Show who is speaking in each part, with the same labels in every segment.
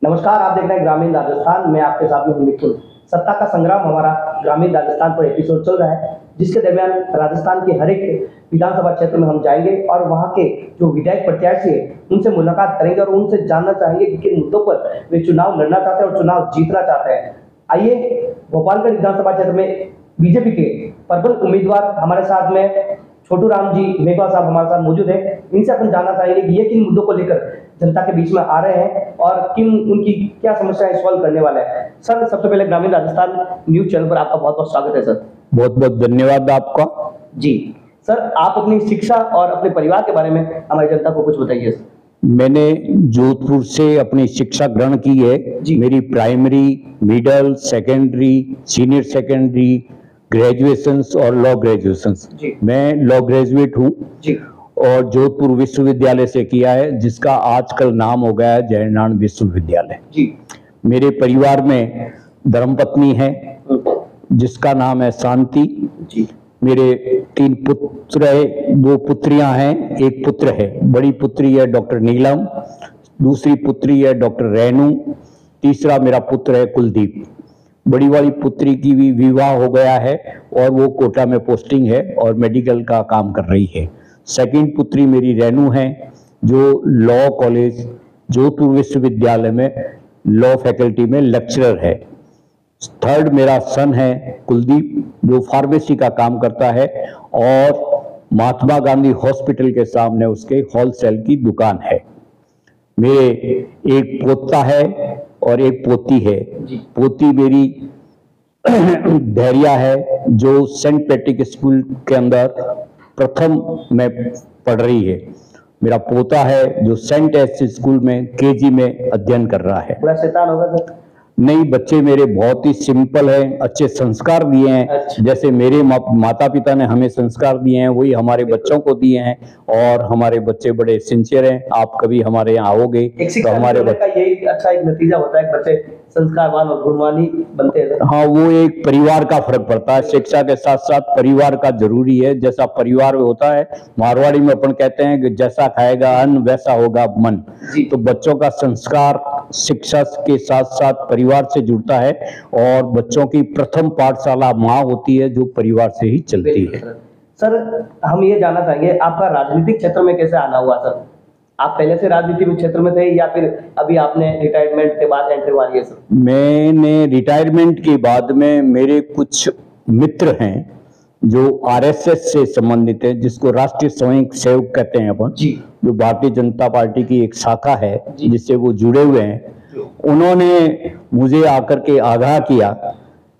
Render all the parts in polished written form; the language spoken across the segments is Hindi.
Speaker 1: नमस्कार, आप देख रहे हैं ग्रामीण राजस्थान। मैं आपके साथ में हूं मिथुन। सत्ता का संग्राम हमारा ग्रामीण राजस्थान पर एपिसोड चल रहा है, जिसके दरमियान राजस्थान के हर एक विधानसभा क्षेत्र में हम जाएंगे और वहां के जो विधायक प्रत्याशी है उनसे मुलाकात करेंगे और उनसे जानना चाहेंगे कि किन मुद्दों पर वे चुनाव लड़ना चाहते हैं और चुनाव जीतना चाहते हैं। आइए, भोपालगढ़ विधानसभा क्षेत्र में बीजेपी के प्रबल उम्मीदवार हमारे साथ में छोटू राम जी मेघवाल साहब हमारे साथ मौजूद है। इनसे अपन जानना चाहेंगे कि ये किन मुद्दों को लेकर जनता के बीच में आ रहे हैं और किन उनकी क्या समस्याएं सॉल्व करने वाले हैं। सर, सबसे पहले ग्रामीण राजस्थान न्यूज चैनल पर आपका बहुत बहुत स्वागत है। सर,
Speaker 2: बहुत बहुत धन्यवाद आपका।
Speaker 1: जी सर, आप अपनी शिक्षा और अपने परिवार के बारे में हमारी जनता को कुछ बताइए।
Speaker 2: मैंने जोधपुर से अपनी शिक्षा ग्रहण की है। मेरी primary, middle, secondary, senior secondary, graduations और लॉ ग्रेजुएशंस। मैं लॉ ग्रेजुएट हूँ और जोधपुर विश्वविद्यालय से किया है, जिसका आजकल नाम हो गया है जयनारायण विश्वविद्यालय। मेरे परिवार में धर्मपत्नी है जिसका नाम है शांति। मेरे 3 पुत्र है, 2 पुत्रियां हैं, 1 पुत्र है। बड़ी पुत्री है डॉक्टर नीलम, दूसरी पुत्री है डॉक्टर रेनू, तीसरा मेरा पुत्र है कुलदीप। बड़ी वाली पुत्री की भी विवाह हो गया है और वो कोटा में पोस्टिंग है और मेडिकल का काम कर रही है। सेकंड पुत्री मेरी रेनू है जो लॉ कॉलेज जोधपुर विश्वविद्यालय में लॉ फैकल्टी में लेक्चरर है। थर्ड मेरा सन है कुलदीप जो फार्मेसी का काम करता है और महात्मा गांधी हॉस्पिटल के सामने उसके होलसेल की दुकान है। मेरे एक पोता है और एक पोती है। पोती मेरी धैर्या है जो सेंट पैट्रिक स्कूल के अंदर प्रथम में पढ़ रही है। मेरा पोता है जो सेंट एस स्कूल में केजी में अध्ययन कर रहा है।
Speaker 1: बड़ा शैतान होगा सर?
Speaker 2: नहीं, बच्चे मेरे बहुत ही सिंपल हैं, अच्छे संस्कार दिए हैं। जैसे मेरे माता पिता ने हमें संस्कार दिए हैं वही हमारे बच्चों को दिए हैं और हमारे बच्चे बड़े सिंसियर हैं। आप कभी हमारे यहाँ आओगे तो हमारे बच्चे
Speaker 1: का यही अच्छा एक नतीजा होता है, बच्चे संस्कारवान और गुणवानी बनते हैं।
Speaker 2: हाँ, वो एक परिवार का फर्क पड़ता है। शिक्षा के साथ साथ परिवार का जरूरी है। जैसा परिवार होता है, मारवाड़ी में अपन कहते हैं कि जैसा खाएगा अन्न वैसा होगा मन। तो बच्चों का संस्कार शिक्षा के साथ साथ परिवार से जुड़ता है और बच्चों की प्रथम पाठशाला माँ होती है जो परिवार से ही चलती है।
Speaker 1: सर, हम ये जानना चाहेंगे आपका राजनीतिक क्षेत्र में कैसे आना हुआ। सर, आप पहले से राजनीति में क्षेत्र में थे या फिर अभी आपने रिटायरमेंट के बाद एंट्री मारी है? सर, मैंने
Speaker 2: रिटायरमेंट के बाद में मेरे कुछ मित्र हैं जो आरएसएस से संबंधित है, जिसको राष्ट्रीय स्वयं सेवक कहते हैं अपन, जो भारतीय जनता पार्टी की एक शाखा है जिससे वो जुड़े हुए हैं। उन्होंने मुझे आकर के आगाह किया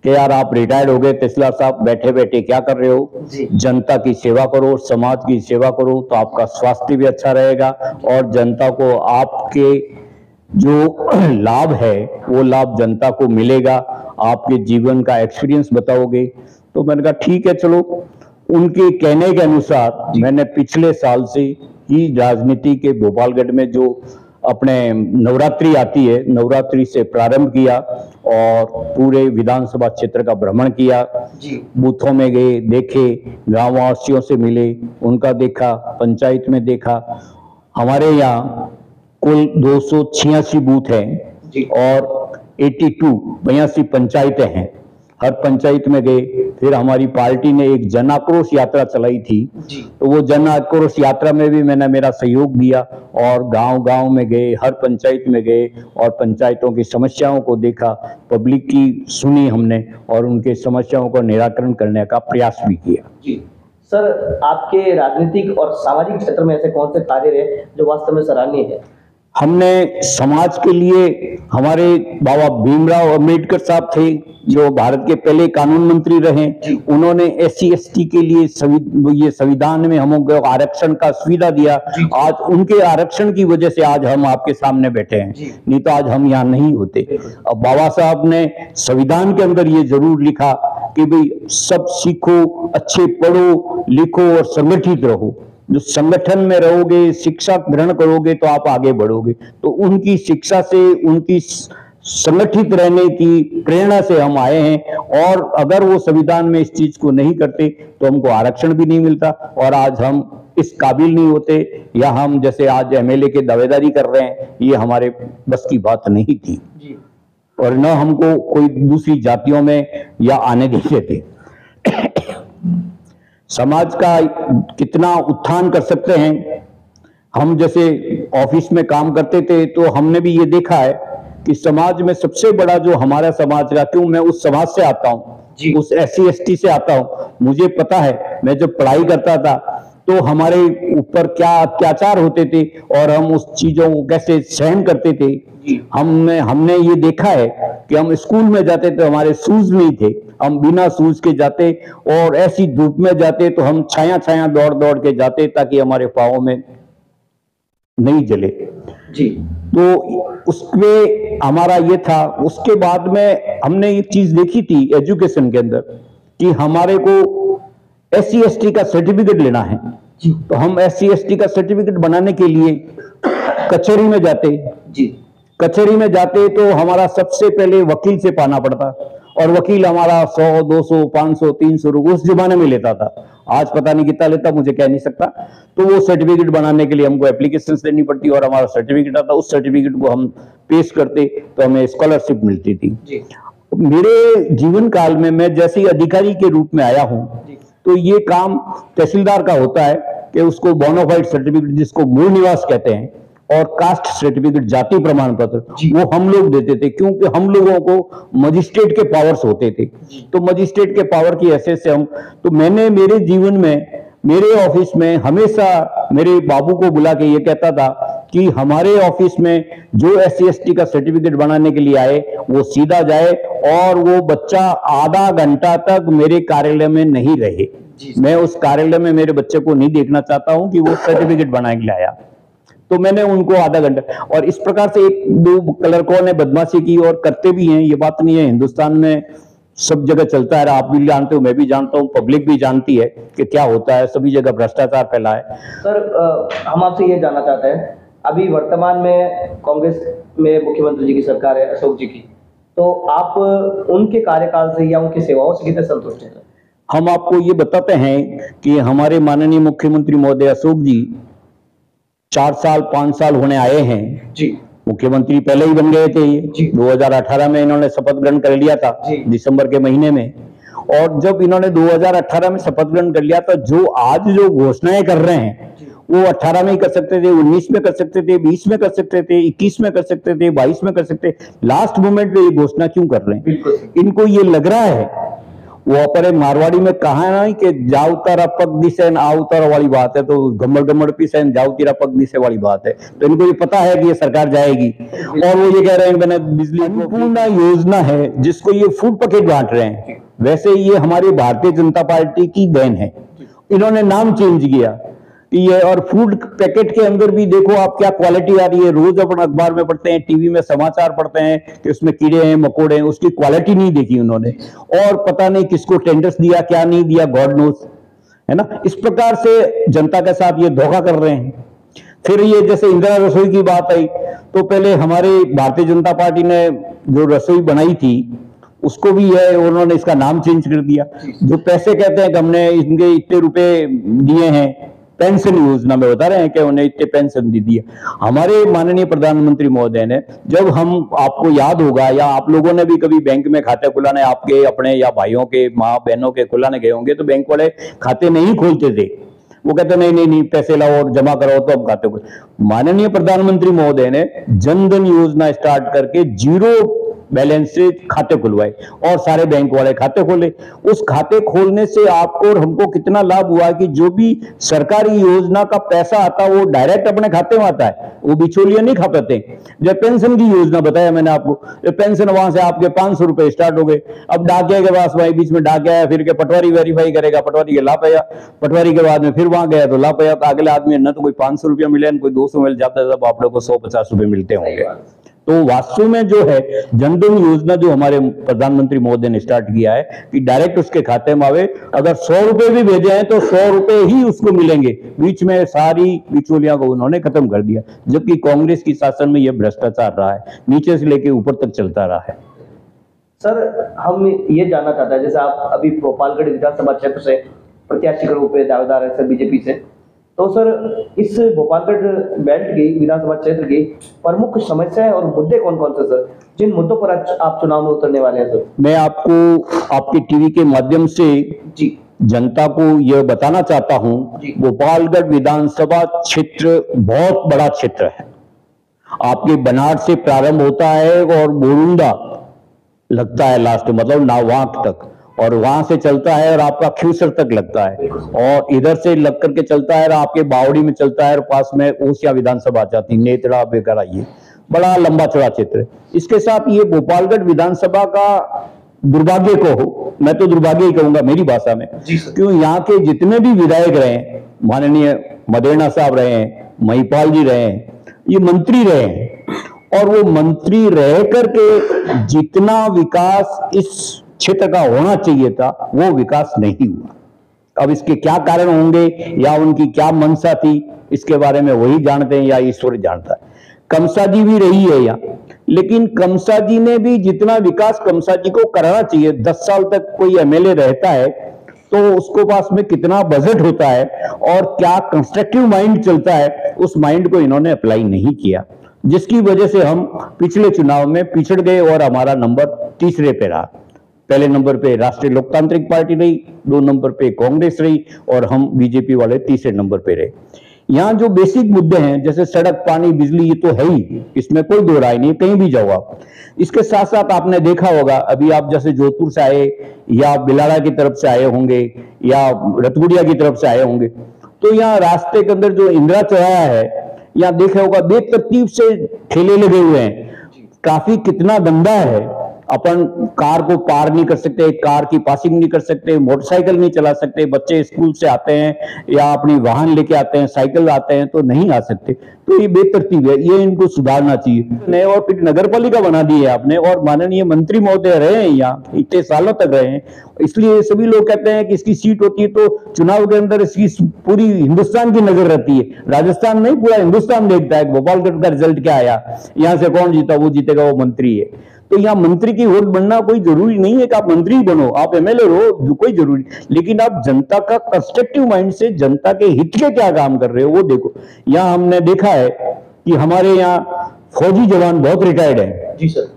Speaker 2: कि यार आप रिटायर्ड हो गए तिसला साहब, बैठे बैठे क्या कर रहे हो, जनता की सेवा करो, समाज की सेवा करो तो आपका स्वास्थ्य भी अच्छा रहेगा और जनता को आपके जो लाभ है वो लाभ जनता को मिलेगा। आपके जीवन का एक्सपीरियंस बताओगे। तो मैंने कहा ठीक है, चलो। उनके कहने के अनुसार मैंने पिछले साल से ही राजनीति के भोपालगढ़ में जो अपने नवरात्रि आती है, नवरात्रि से प्रारंभ किया और पूरे विधानसभा क्षेत्र का भ्रमण किया। बूथों में गए, देखे, गांव वासियों से मिले, उनका देखा, पंचायत में देखा। हमारे यहाँ कुल 286 बूथ हैं और 82 पंचायतें हैं। हर पंचायत में गए। फिर हमारी पार्टी ने एक जन आक्रोश यात्रा चलाई थी, तो वो जन आक्रोश यात्रा में भी मैंने मेरा सहयोग दिया और गांव-गांव में गए, हर पंचायत में गए और पंचायतों की समस्याओं को देखा, पब्लिक की सुनी हमने और उनके समस्याओं का निराकरण करने का प्रयास भी किया।
Speaker 1: सर, आपके राजनीतिक और सामाजिक क्षेत्र में ऐसे कौन से कार्य रहे जो वास्तव में सराहनीय है?
Speaker 2: हमने समाज के लिए, हमारे बाबा भीमराव अंबेडकर साहब थे जो भारत के पहले कानून मंत्री रहे। उन्होंने SC ST के लिए ये संविधान में हमको आरक्षण का सुविधा दिया। आज उनके आरक्षण की वजह से आज हम आपके सामने बैठे हैं, नहीं तो आज हम यहाँ नहीं होते। अब बाबा साहब ने संविधान के अंदर ये जरूर लिखा कि भाई सब सीखो, अच्छे पढ़ो लिखो और संगठित रहो। जो संगठन में रहोगे, शिक्षा ग्रहण करोगे तो आप आगे बढ़ोगे। तो उनकी शिक्षा से, उनकी संगठित रहने की प्रेरणा से हम आए हैं और अगर वो संविधान में इस चीज को नहीं करते तो हमको आरक्षण भी नहीं मिलता और आज हम इस काबिल नहीं होते, या हम जैसे आज एमएलए के दावेदारी कर रहे हैं, ये हमारे बस की बात नहीं थी
Speaker 1: जी।
Speaker 2: और न हमको कोई दूसरी जातियों में या आने देते थे। समाज का कितना उत्थान कर सकते हैं, हम जैसे ऑफिस में काम करते थे तो हमने भी ये देखा है कि समाज में सबसे बड़ा जो हमारा समाज रहा, क्यों मैं उस समाज से आता हूँ, उस SC ST से आता हूँ, मुझे पता है मैं जब पढ़ाई करता था तो हमारे ऊपर क्या अत्याचार होते थे और हम उस चीजों को कैसे सहन करते थे। हमने ये देखा है कि हम स्कूल में जाते तो हमारे शूज नहीं थे, हम बिना शूज के जाते और ऐसी धूप में जाते तो हम छाया छाया दौड़ दौड़ के जाते ताकि हमारे पाँव में नहीं जले
Speaker 1: जी।
Speaker 2: तो उसमें हमारा ये था। उसके बाद में हमने एक चीज देखी थी एजुकेशन के अंदर कि हमारे को SC ST का सर्टिफिकेट लेना है
Speaker 1: जी।
Speaker 2: तो हम SC ST का सर्टिफिकेट बनाने के लिए कचहरी में जाते
Speaker 1: जी।
Speaker 2: कचहरी में जाते तो हमारा सबसे पहले वकील से पाना पड़ता और वकील हमारा 100, 200, 500, 300 रुपये उस जमाने में लेता था। आज पता नहीं कितना लेता, मुझे कह नहीं सकता। तो वो सर्टिफिकेट बनाने के लिए हमको एप्लीकेशन देनी पड़ती और हमारा सर्टिफिकेट आता, उस सर्टिफिकेट को हम पेश करते तो हमें स्कॉलरशिप मिलती थी
Speaker 1: जी।
Speaker 2: मेरे जीवन काल में मैं जैसे ही अधिकारी के रूप में आया हूं तो ये काम तहसीलदार का होता है कि उसको बोनाफाइड सर्टिफिकेट, जिसको मूल निवास कहते हैं, और कास्ट सर्टिफिकेट, जाति प्रमाण पत्र, वो हम लोग देते थे क्योंकि हम लोगों को मजिस्ट्रेट के पावर्स होते थे। तो मजिस्ट्रेट के पावर की हैसियत से हम, तो मैंने मेरे जीवन में मेरे ऑफिस में हमेशा मेरे बाबू को बुला के ये कहता था कि हमारे ऑफिस में जो SC ST का सर्टिफिकेट बनाने के लिए आए वो सीधा जाए और वो बच्चा आधा घंटा तक मेरे कार्यालय में नहीं रहे। मैं उस कार्यालय में मेरे बच्चे को नहीं देखना चाहता हूं कि वो सर्टिफिकेट बनाने के लिए आया। तो मैंने उनको आधा घंटा, और इस प्रकार से एक दो क्लर्कों ने बदमाशी की और करते भी हैं, ये बात नहीं है, हिंदुस्तान में सब जगह चलता है, आप भी जानते हो, मैं भी जानता हूँ, पब्लिक भी जानती है कि क्या होता है, सभी जगह भ्रष्टाचार फैला है।
Speaker 1: सर हम आपसे ये जानना चाहते हैं, अभी वर्तमान में कांग्रेस में मुख्यमंत्री जी की सरकार है, अशोक जी की, तो आप उनके कार्यकाल से या उनकी सेवाओं से कितने संतुष्ट हैं?
Speaker 2: हम आपको ये बताते हैं कि हमारे माननीय मुख्यमंत्री महोदय अशोक जी 4 साल 5 साल होने आए हैं जी। मुख्यमंत्री पहले ही बन गए थे ये 2018 में इन्होंने शपथ ग्रहण कर लिया था दिसंबर के महीने में, और जब इन्होंने 2018 में शपथ ग्रहण कर लिया था, जो आज जो घोषणाएं कर रहे हैं वो 18 में ही कर सकते थे, 19 में कर सकते थे, 20 में कर सकते थे, 21 में कर सकते थे, 22 में कर सकते, लास्ट मोमेंट पे ये घोषणा क्यों कर रहे हैं? इनको ये लग रहा है, वो अपने मारवाड़ी में कहा है ना कि जाऊ तारा पग दिसे आओ तारा वाली बात है, तो गम्मड़ गम्मड़ पीसे जाऊ तेरा पग दिसे वाली बात है। तो इनको ये पता है कि ये सरकार जाएगी और वो ये कह रहे हैं मैंने बिजली पूर्ण योजना है जिसको ये फूड पैकेट बांट रहे हैं। वैसे ये हमारी भारतीय जनता पार्टी की देन है, इन्होंने नाम चेंज किया ये, और फूड पैकेट के अंदर भी देखो आप क्या क्वालिटी आ रही है। रोज अपन अखबार में पढ़ते हैं, टीवी में समाचार पढ़ते हैं कि उसमें कीड़े हैं मकोड़े हैं, उसकी क्वालिटी नहीं देखी उन्होंने, और पता नहीं किसको टेंडर्स दिया क्या नहीं दिया, गॉड नोस, है ना। इस प्रकार से जनता के साथ ये धोखा कर रहे हैं। फिर ये जैसे इंदिरा रसोई की बात आई, तो पहले हमारे भारतीय जनता पार्टी ने जो रसोई बनाई थी उसको भी है उन्होंने इसका नाम चेंज कर दिया। जो पैसे कहते हैं कि हमने इनके इतने रुपए दिए हैं पेंशन योजना में, बता रहे हैं कि उन्हें इतने पेंशन दी दी है। हमारे माननीय प्रधानमंत्री महोदय ने, जब हम, आपको याद होगा या आप लोगों ने भी कभी बैंक में खाते खुलाने आपके अपने या भाइयों के माँ बहनों के खुलाने गए होंगे, तो बैंक वाले खाते नहीं खोलते थे, वो कहते नहीं नहीं नहीं पैसे लाओ और जमा करो तो अब खाते खोल। माननीय प्रधानमंत्री महोदय ने जनधन योजना स्टार्ट करके 0 बैलेंस से खाते खुलवाए और सारे बैंक वाले खाते खोले। उस खाते खोलने से आपको और हमको कितना लाभ हुआ कि जो भी सरकारी योजना का पैसा आता है वो डायरेक्ट अपने खाते में आता है, वो बिचौलिया नहीं खा पाते। जब पेंशन की योजना बताया मैंने आपको, जब पेंशन वहां से आपके 500 रुपए स्टार्ट हो गए, अब डाकिया के पास वही बीच में डाकिया आया, फिर के पटवारी वेरीफाई करेगा, पटवारी के ला पाया, पटवारी के बाद में फिर वहां गया तो ला पाया, तो अगले आदमी न तो कोई 500 रुपया मिले न कोई 200 मिल जाता है, तब आप लोग को 150 रुपए मिलते होंगे। तो वास्तव में जो है जनधन योजना जो हमारे प्रधानमंत्री मोदी ने स्टार्ट किया है कि डायरेक्ट उसके खाते में आवे, अगर 100 रुपए भी भेजे हैं तो 100 रुपए ही उसको मिलेंगे, बीच में सारी बिचौलियां को उन्होंने खत्म कर दिया। जबकि कांग्रेस की शासन में यह भ्रष्टाचार रहा है, नीचे से लेके ऊपर तक चलता रहा है।
Speaker 1: सर हम ये जानना चाहते हैं, जैसे आप अभी भोपालगढ़ विधानसभा क्षेत्र से प्रत्याशी के रूप में दावेदार है सर बीजेपी से, तो सर, इस भोपालगढ़ बेल्ट की विधानसभा क्षेत्र की प्रमुख समस्याएं और मुद्दे कौन कौन से सर, जिन मुद्दों पर आप चुनाव में उतरने वाले हैं सर?
Speaker 2: मैं आपको आपके टीवी के माध्यम से
Speaker 1: जी
Speaker 2: जनता को यह बताना चाहता हूं, भोपालगढ़ विधानसभा क्षेत्र बहुत बड़ा क्षेत्र है। आपके बनाट से प्रारंभ होता है और बोरुंडा लगता है लास्ट, मतलब नावांक तक, और वहां से चलता है और आपका खिवसर तक लगता है, और इधर से लग करके चलता है और आपके बावड़ी में चलता है, और पास में ओसिया विधानसभा जाती, नेत्रा वगैरह, ये बड़ा लंबा चौड़ा क्षेत्र है। इसके साथ ये भोपालगढ़ विधानसभा का दुर्भाग्य को हो, मैं तो दुर्भाग्य ही कहूंगा मेरी भाषा में, क्यों यहाँ के जितने भी विधायक रहे, माननीय मदेरणा साहब रहे, महिपाल जी रहे, ये मंत्री रहे, और वो मंत्री रह करके जितना विकास इस क्षेत्र का होना चाहिए था वो विकास नहीं हुआ। अब इसके क्या कारण होंगे या उनकी क्या मंशा थी, इसके बारे में वही जानते हैं या ईश्वर जानता है। कमसा जी भी रही है यहाँ, लेकिन कमसा जी ने भी जितना विकास कमसा जी को कराना चाहिए, 10 साल तक कोई एमएलए रहता है तो उसको पास में कितना बजट होता है और क्या कंस्ट्रक्टिव माइंड चलता है, उस माइंड को इन्होंने अप्लाई नहीं किया, जिसकी वजह से हम पिछले चुनाव में पिछड़ गए और हमारा नंबर तीसरे पे रहा। पहले नंबर पे राष्ट्रीय लोकतांत्रिक पार्टी रही, 2 नंबर पे कांग्रेस रही, और हम बीजेपी वाले तीसरे नंबर पे रहे। यहाँ जो बेसिक मुद्दे हैं जैसे सड़क, पानी, बिजली, ये तो है ही, इसमें कोई दो राय नहीं, कहीं भी जाओ आप। इसके साथ साथ आपने देखा होगा, अभी आप जैसे जोधपुर से आए या बिलाड़ा की तरफ से आए होंगे या रतगुड़िया की तरफ से आए होंगे, तो यहाँ रास्ते के अंदर जो इंदिरा चौराहा है, यहाँ देखा होगा बेतरतीब से ठेले लगे हुए हैं, ट्रैफिक कितना गंदा है। अपन कार को पार नहीं कर सकते, कार की पासिंग नहीं कर सकते, मोटरसाइकिल नहीं चला सकते, बच्चे स्कूल से आते हैं या अपनी वाहन लेके आते हैं, साइकिल आते हैं तो नहीं आ सकते, तो ये बेतरतीब है, ये इनको सुधारना चाहिए। और फिर नगर पालिका बना दी है आपने, और माननीय मंत्री महोदय रहे हैं यहाँ, इतने सालों तक रहे हैं, इसलिए सभी लोग कहते हैं कि इसकी सीट होती है तो चुनाव के अंदर इसकी पूरी हिंदुस्तान की नजर रहती है, राजस्थान नहीं पूरा हिंदुस्तान देखता है भोपालगढ़ का रिजल्ट क्या आया, यहाँ से कौन जीता, वो जीतेगा, वो मंत्री है। तो यहाँ मंत्री की वोट बनना कोई जरूरी नहीं है कि आप मंत्री बनो, आप एमएलए हो, कोई जरूरी, लेकिन आप जनता का कंस्ट्रक्टिव माइंड से जनता के हित के क्या काम कर रहे हो वो देखो। यहाँ हमने देखा है कि हमारे यहाँ फौजी जवान बहुत रिटायर्ड है।
Speaker 1: जी सर।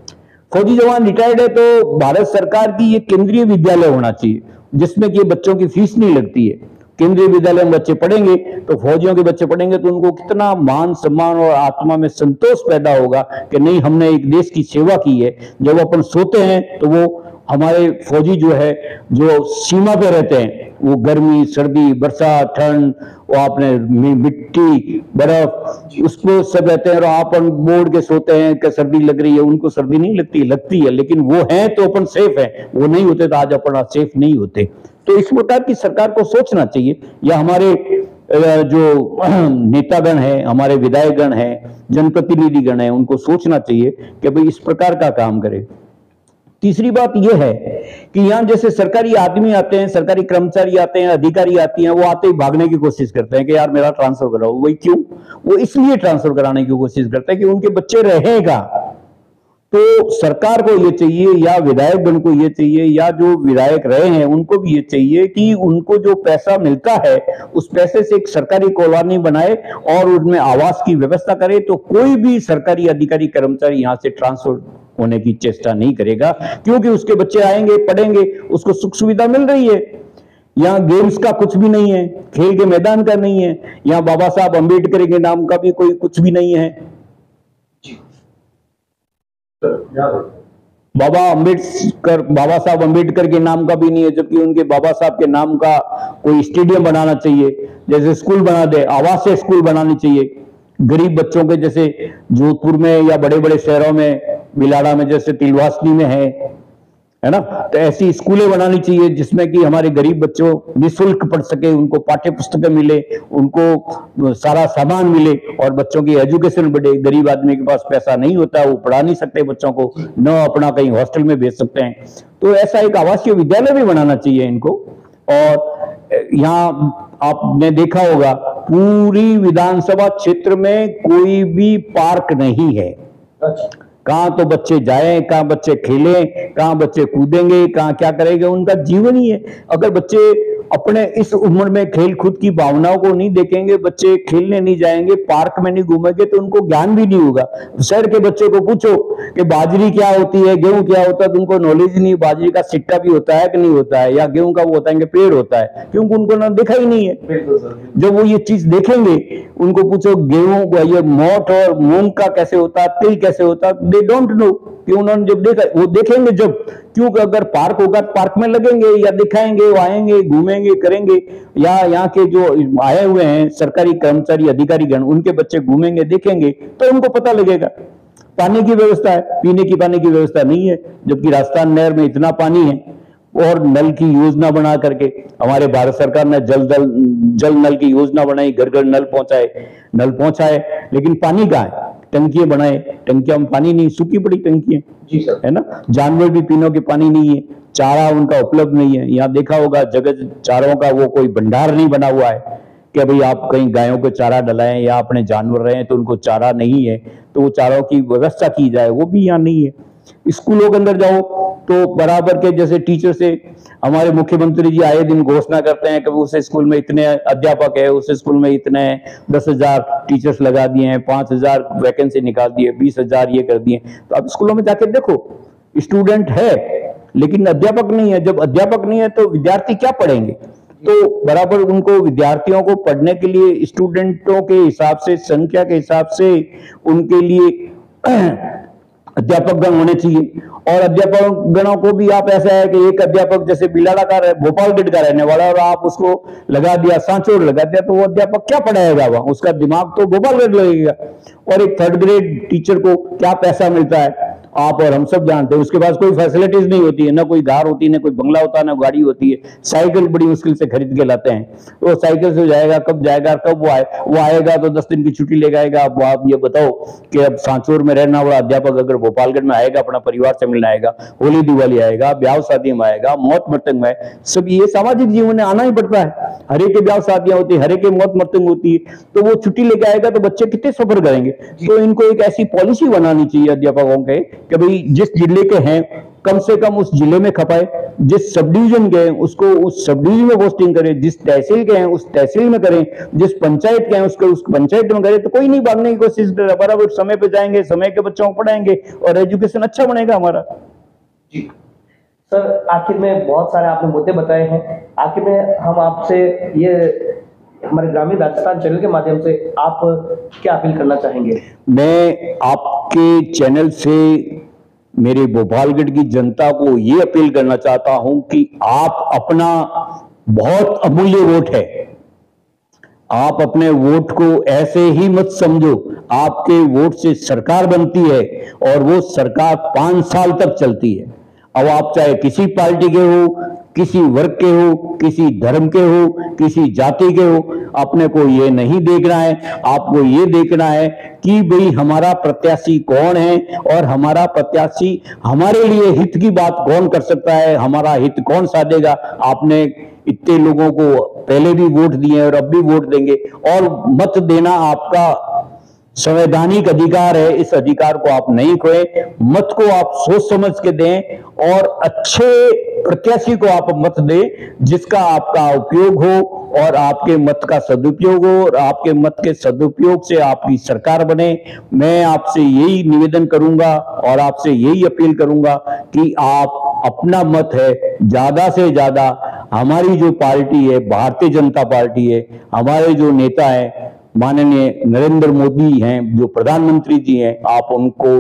Speaker 2: फौजी जवान रिटायर्ड है तो भारत सरकार की ये केंद्रीय विद्यालय होना चाहिए जिसमें कि बच्चों की फीस नहीं लगती है। केंद्रीय विद्यालय में बच्चे पढ़ेंगे तो फौजियों के बच्चे पढ़ेंगे तो उनको कितना मान सम्मान और आत्मा में संतोष पैदा होगा कि नहीं, हमने एक देश की सेवा की है। जब अपन सोते हैं तो वो हमारे फौजी जो है, जो सीमा पे रहते हैं, वो गर्मी, सर्दी, बरसात, ठंड, वो आपने मिट्टी, बर्फ, उसको सब रहते हैं, और अपन बोर्ड के सोते हैं कि सर्दी लग रही है, उनको सर्दी नहीं लगती है, लेकिन वो हैं तो अपन सेफ है, वो नहीं होते तो आज अपन सेफ नहीं होते। तो इस प्रकार की सरकार को सोचना चाहिए, या हमारे जो नेतागण हैं, हमारे विधायकगण हैं, जनप्रतिनिधिगण हैं, उनको सोचना चाहिए कि भाई इस प्रकार का काम करें। तीसरी बात यह है कि यहाँ जैसे सरकारी आदमी आते हैं, सरकारी कर्मचारी आते हैं, अधिकारी आती हैं, वो आते ही भागने की कोशिश करते हैं कि यार मेरा ट्रांसफर कराओ। वही क्यों? वो इसलिए ट्रांसफर कराने की कोशिश करते हैं कि उनके बच्चे रहेगा। तो सरकार को ये चाहिए, या विधायकगण को ये चाहिए, या जो विधायक रहे हैं उनको भी ये चाहिए कि उनको जो पैसा मिलता है उस पैसे से एक सरकारी कॉलोनी बनाए और उसमें आवास की व्यवस्था करे। तो कोई भी सरकारी अधिकारी कर्मचारी यहाँ से ट्रांसफर होने की चेष्टा नहीं करेगा, क्योंकि उसके बच्चे आएंगे, पढ़ेंगे, उसको सुख सुविधा मिल रही है। यहाँ गेम्स का कुछ भी नहीं है, खेल के मैदान का नहीं है, यहाँ बाबा साहब अम्बेडकर के नाम का भी कोई कुछ भी नहीं है। बाबा साहब अम्बेडकर के नाम का भी नहीं है, जबकि उनके बाबा साहब के नाम का कोई स्टेडियम बनाना चाहिए, जैसे स्कूल बना दे, आवासीय स्कूल बनानी चाहिए गरीब बच्चों के, जैसे जोधपुर में या बड़े बड़े शहरों में, बिलाड़ा में जैसे तिलवासनी में है ना, तो ऐसी स्कूलें बनानी चाहिए जिसमें कि हमारे गरीब बच्चों निःशुल्क पढ़ सके, उनको पाठ्य पुस्तकें मिले, उनको सारा सामान मिले और बच्चों की एजुकेशन बढ़े। गरीब आदमी के पास पैसा नहीं होता, वो पढ़ा नहीं सकते बच्चों को, न अपना कहीं हॉस्टल में भेज सकते हैं, तो ऐसा एक आवासीय विद्यालय भी बनाना चाहिए इनको। और यहाँ आपने देखा होगा पूरी विधानसभा क्षेत्र में कोई भी पार्क नहीं है। कहां तो बच्चे जाएं, कहां बच्चे खेलें, कहां बच्चे कूदेंगे, कहां क्या करेंगे, उनका जीवन ही है। अगर बच्चे अपने इस उम्र में खेल कूद की भावनाओं को नहीं देखेंगे, बच्चे खेलने नहीं जाएंगे, पार्क में नहीं घूमेंगे, तो उनको ज्ञान भी नहीं होगा। शहर के बच्चे को पूछो कि बाजरी क्या होती है, गेहूं क्या होता है, तो उनको नॉलेज नहीं, बाजरी का सिट्टा भी होता है कि नहीं होता है, या गेहूं का वो होता है कि पेड़ होता है, क्योंकि उनको ना देखा ही नहीं है। जब वो ये चीज देखेंगे, उनको पूछो गेहूं ये मोठ और मूंग का कैसे होता है, तिल कैसे होता है, दे डोंट नो, कि उन्होंने जब देखा, वो देखेंगे जब, क्योंकि अगर पार्क होगा तो पार्क में लगेंगे या दिखाएंगे, वो आएंगे घूमेंगे करेंगे, या यहाँ के जो आए हुए हैं सरकारी कर्मचारी अधिकारी गण, उनके बच्चे घूमेंगे देखेंगे तो उनको पता लगेगा। पानी की व्यवस्था है, पीने की पानी की व्यवस्था नहीं है, जबकि राजस्थान नहर में इतना पानी है, और नल की योजना बना करके हमारे भारत सरकार ने जल नल की योजना बनाई, घर घर नल पहुंचाए, लेकिन पानी कहाँ है? टंकियां बनाए, टंकियों में पानी नहीं, सूखी पड़ी टंकियां,
Speaker 1: जी सर,
Speaker 2: है ना। जानवर भी पीने के पानी नहीं है, चारा उनका उपलब्ध नहीं है। यहाँ देखा होगा जगह चारों का वो कोई भंडार नहीं बना हुआ है कि भाई आप कहीं गायों को चारा डलाएं या अपने जानवर रहें तो उनको चारा नहीं है, तो वो चारों की व्यवस्था की जाए, वो भी यहाँ नहीं है। स्कूलों के अंदर जाओ तो बराबर के जैसे टीचर से हमारे मुख्यमंत्री जी आए दिन घोषणा करते हैं कि उस स्कूल में इतने अध्यापक है, उस स्कूल में इतने 10,000 टीचर्स लगा दिए हैं, 5,000 वैकेंसी निकाल दिए, 20,000 ये कर दिए। तो आप स्कूलों में जाके देखो, स्टूडेंट है लेकिन अध्यापक नहीं है। जब अध्यापक नहीं है तो विद्यार्थी क्या पढ़ेंगे? तो बराबर उनको विद्यार्थियों को पढ़ने के लिए स्टूडेंटों के हिसाब से, संख्या के हिसाब से उनके लिए अध्यापक गण होने चाहिए। और अध्यापक गणों को भी आप ऐसा है कि एक अध्यापक जैसे बिलाड़ा का भोपालगढ़ का रहने वाला और आप उसको लगा दिया, सांचौर लगा दिया, तो वो अध्यापक क्या पढ़ाएगा वहां? उसका दिमाग तो भोपालगढ़ लगेगा। और एक थर्ड ग्रेड टीचर को क्या पैसा मिलता है आप और हम सब जानते हैं। उसके पास कोई फैसिलिटीज नहीं होती है, ना कोई कार होती है, ना कोई बंगला होता है, ना गाड़ी होती है। साइकिल बड़ी मुश्किल से खरीद के लाते हैं, तो साइकिल से जाएगा, कब वो आएगा तो 10 दिन की छुट्टी लेकर आएगा। अब आप ये बताओ कि अब सांचौर में रहना वाला अध्यापक अगर भोपालगढ़ में आएगा, अपना परिवार से मिलने आएगा, होली दिवाली आएगा, ब्याह शादी में आएगा, मौत मृत्यु में, सब ये सामाजिक जीवन में आना ही पड़ता है। हरे के ब्याह शादियां होती है, हरे के मौत मृत्यु होती है, तो वो छुट्टी लेके आएगा तो बच्चे कितने सफर करेंगे? तो इनको एक ऐसी पॉलिसी बनानी चाहिए अध्यापकों के कि भाई जिस जिले के हैं कम से कम उस जिले में खपाए, जिस सब डिवीजन के हैं उसको उस सब डिवीजन में पोस्टिंग करें, जिस तहसील के हैं उस तहसील में करें, जिस पंचायत के हैं उसको उस पंचायत में करें। तो कोई नहीं भागने की कोशिश करे, बराबर समय पे जाएंगे, समय के बच्चों को पढ़ाएंगे और एजुकेशन अच्छा बनेगा हमारा।
Speaker 1: जी सर, आखिर में बहुत सारे आपने मुद्दे बताए हैं। आखिर में हम आपसे ये हमारे ग्रामीण राजस्थान चैनल के माध्यम से आप क्या अपील करना चाहेंगे?
Speaker 2: मैं आपके चैनल से मेरे भोपालगढ़ की जनता को ये अपील करना चाहता हूं कि आप अपना बहुत अमूल्य वोट है, आप अपने वोट को ऐसे ही मत समझो। आपके वोट से सरकार बनती है और वो सरकार 5 साल तक चलती है। अब आप चाहे किसी पार्टी के हो, किसी वर्ग के हो, किसी धर्म के हो, किसी जाति के हो, अपने को ये नहीं देखना है। आपको ये देखना है कि भाई हमारा प्रत्याशी कौन है और हमारा प्रत्याशी हमारे लिए हित की बात कौन कर सकता है, हमारा हित कौन साधेगा। आपने इतने लोगों को पहले भी वोट दिए और अब भी वोट देंगे, और मत देना आपका संवैधानिक अधिकार है। इस अधिकार को आप नहीं खोएं। मत को आप सोच समझ के दें और अच्छे प्रत्याशी को आप मत दें जिसका आपका उपयोग हो और आपके मत का सदुपयोग हो और आपके मत के सदुपयोग से आपकी सरकार बने। मैं आपसे यही निवेदन करूंगा और आपसे यही अपील करूंगा कि आप अपना मत है ज्यादा से ज्यादा, हमारी जो पार्टी है भारतीय जनता पार्टी है, हमारे जो नेता है माननीय नरेंद्र मोदी हैं, जो प्रधानमंत्री जी हैं, आप उनको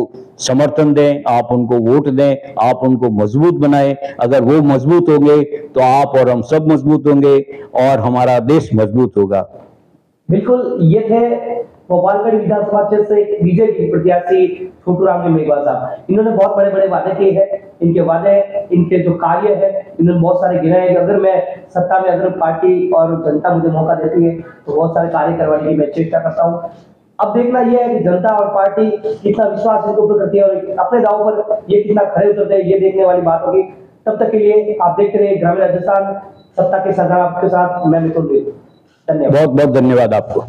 Speaker 2: समर्थन दें, आप उनको वोट दें, आप उनको मजबूत बनाएं। अगर वो मजबूत होंगे तो आप और हम सब मजबूत होंगे और हमारा देश मजबूत होगा।
Speaker 1: बिल्कुल, ये थे भोपालगढ़ विधानसभा क्षेत्र से बीजेपी प्रत्याशी छोटूराम मेघवाल साहब। इन्होंने बहुत बड़े बड़े वादे किए हैं। इनके वादे, इनके जो कार्य है, इन्होंने बहुत सारे गिनाए हैं। अगर मैं सत्ता में, अगर पार्टी और जनता मुझे मौका देती है तो बहुत सारे कार्य करवाने की मैं चेष्टा करता हूँ। अब देखना यह है कि जनता और पार्टी कितना विश्वास इनके ऊपर करती है और अपने दाव पर ये कितना खरे उतरते हैं, ये देखने वाली बात होगी। तब तक के लिए आप देखते रहिए ग्रामीण राजस्थान, सत्ता के संग्राम के साथ मैं मिथुन देव। धन्यवाद।
Speaker 2: बहुत बहुत धन्यवाद आपको।